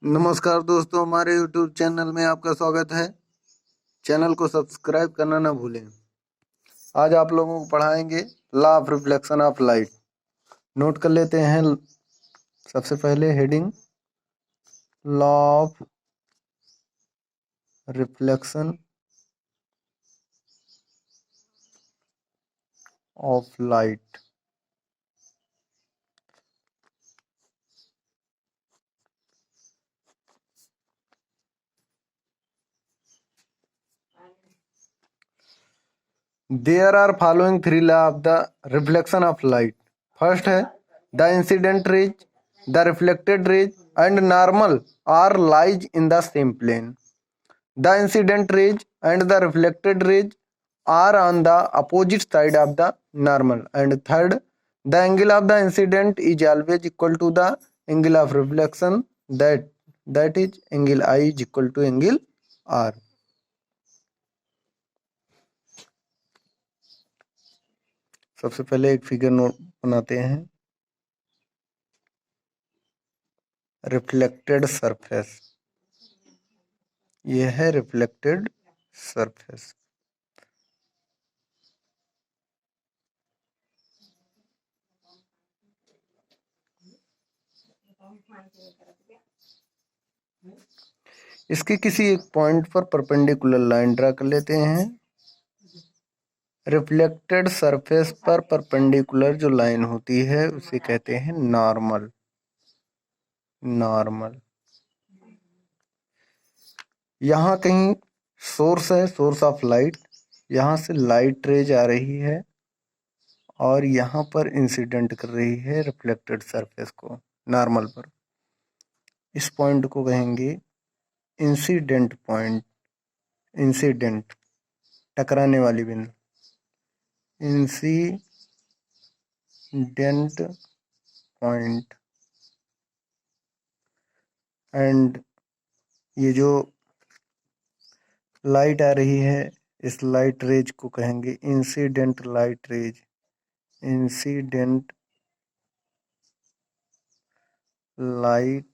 नमस्कार दोस्तों, हमारे YouTube चैनल में आपका स्वागत है। चैनल को सब्सक्राइब करना ना भूलें। आज आप लोगों को पढ़ाएंगे law of reflection of light. Note कर लेते हैं। सबसे पहले heading law of reflection of light. There are following three laws of the reflection of light. First है the incident rays, the reflected rays and normal are lies in the same plane. The incident rays and the reflected rays are on the opposite side of the normal. And third, the angle of the incident is always equal to the angle of reflection, that is angle I is equal to angle R. सबसे पहले एक figure note बनाते हैं। Reflected surface, यह है reflected surface. इसके किसी एक पॉइंट पर परपेंडिकुलर लाइन ड्रा कर लेते हैं। रिफ्लेक्टेड सरफेस पर परपेंडिकुलर जो लाइन होती है उसे कहते हैं नॉर्मल। यहाँ कहीं सोर्स है, सोर्स ऑफ लाइट। यहाँ से लाइट रेज आ रही है और यहाँ पर इंसिडेंट कर रही है रिफ्लेक्टेड सरफेस को नॉर्मल पर। इस पॉइंट को कहेंगे इंसिडेंट पॉइंट। इंसिडेंट टकराने वाली बिंदु, इंसिडेंट पॉइंट। एंड ये जो लाइट आ रही है इस लाइट रेज को कहेंगे incident light raise. Incident light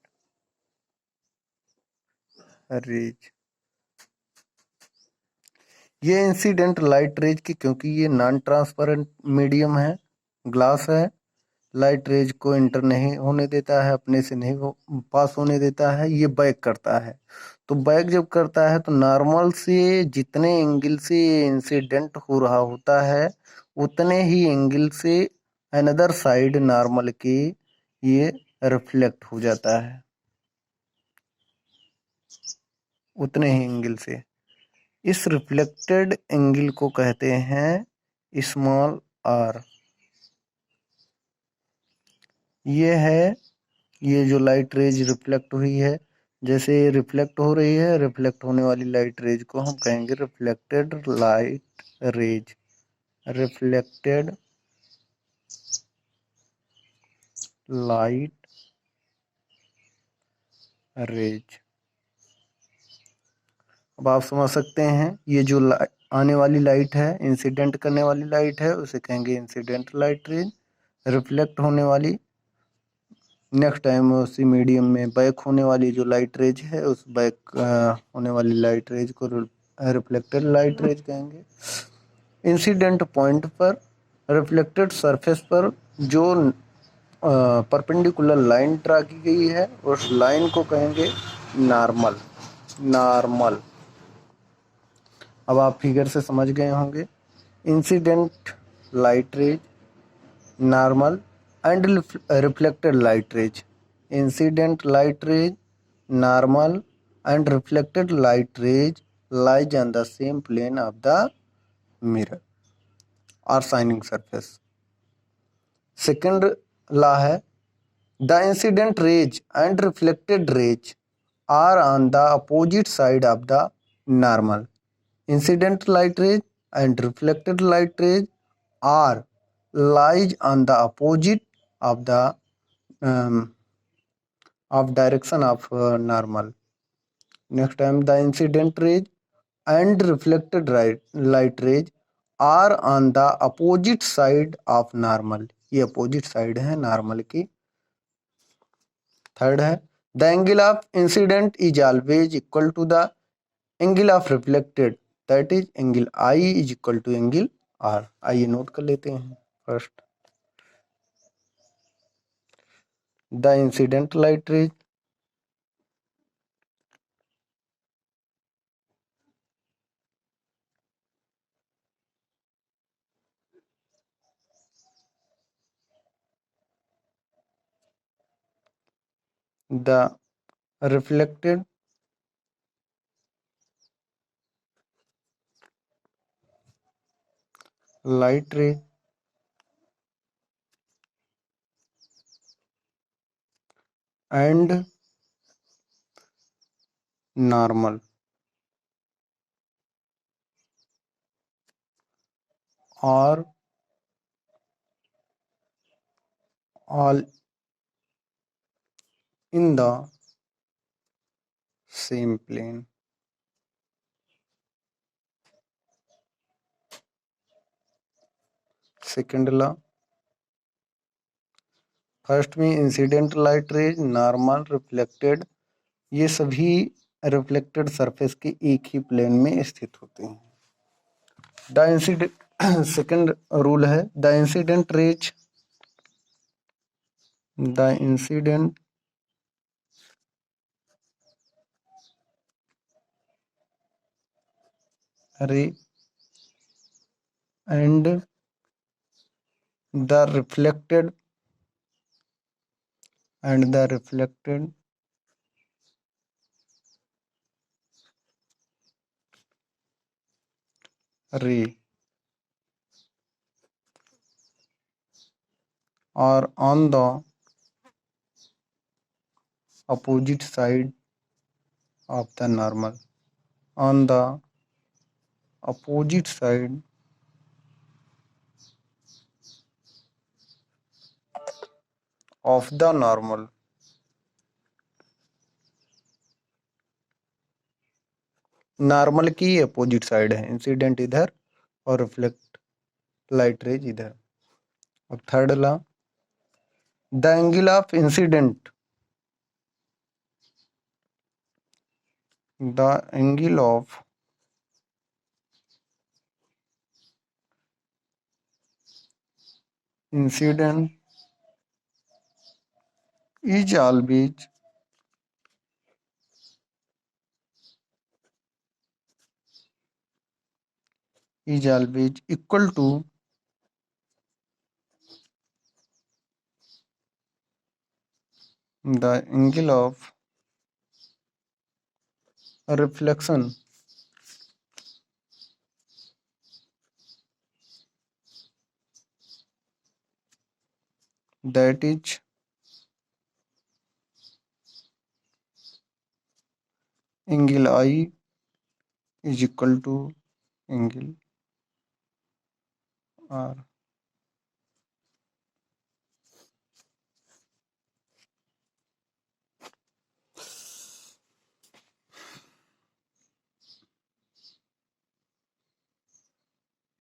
raise. ये इंसिडेंट लाइट रेज की, क्योंकि ये नॉन ट्रांसपेरेंट मीडियम है, ग्लास है, लाइट रेज को इंटर नहीं होने देता है, अपने से नहीं पास होने देता है, ये बैक करता है। तो बैक जब करता है तो नॉर्मल से जितने एंगल से इंसिडेंट हो रहा होता है उतने ही एंगल से अनदर साइड नॉर्मल के ये रिफ्लेक्ट हो जाता है, उतने ही एंगल से। इस रिफ्लेक्टेड एंगल को कहते हैं स्मॉल आर। ये है, ये जो लाइट रेज रिफ्लेक्ट हुई है, जैसे रिफ्लेक्ट हो रही है, रिफ्लेक्ट होने वाली लाइट रेज को हम कहेंगे reflected light rays. Reflected light rays. अब आप समझ सकते हैं, ये जो आने वाली लाइट है, इंसिडेंट करने वाली लाइट है, उसे कहेंगे इंसिडेंट लाइट रेज। रिफ्लेक्ट होने वाली, नेक्स्ट टाइम उसी मीडियम में बैक होने वाली जो लाइट रेज है उस बैक होने वाली लाइट रेज को रिफ्लेक्टेड लाइट रेज कहेंगे। इंसिडेंट पॉइंट पर रिफ्लेक्टेड सरफेस पर जो परपेंडिकुलर लाइन ड्रा की गई है उस लाइन को कहेंगे नॉर्मल। नॉर्मल। अब आप फिगर से समझ गए होंगे। Incident light rays, normal and reflected light rays. Incident light raise, normal and reflected light rays lies on the same plane of the mirror or shining surface. Second law है the incident rays and reflected rays are on the opposite side of the normal. Incident light rays and reflected light rays are lies on the opposite of the of direction of normal. Next time, the incident rays and reflected light rays are on the opposite side of normal. ये opposite side है normal की। Third है The angle of incident is always equal to the angle of reflected, that is angle I is equal to angle R. आइए note कर लेते हैं. First, the incident light rays the reflected light ray and normal are all in the same plane. Second law, first में incident light rays, normal, reflected, ये सभी reflected surface के एक ही plane में स्थित होते हैं. द इंसिडेंट सेकंड रूल है, the incident raise, the incident ray and the reflected ray are on the opposite side of the normal, on the opposite side of the normal. Normal की opposite side है, incident इधर और reflect light rays इधर. और third law, the angle of incident, the angle of incident is always equal to the angle of reflection, that is angle I is equal to angle R.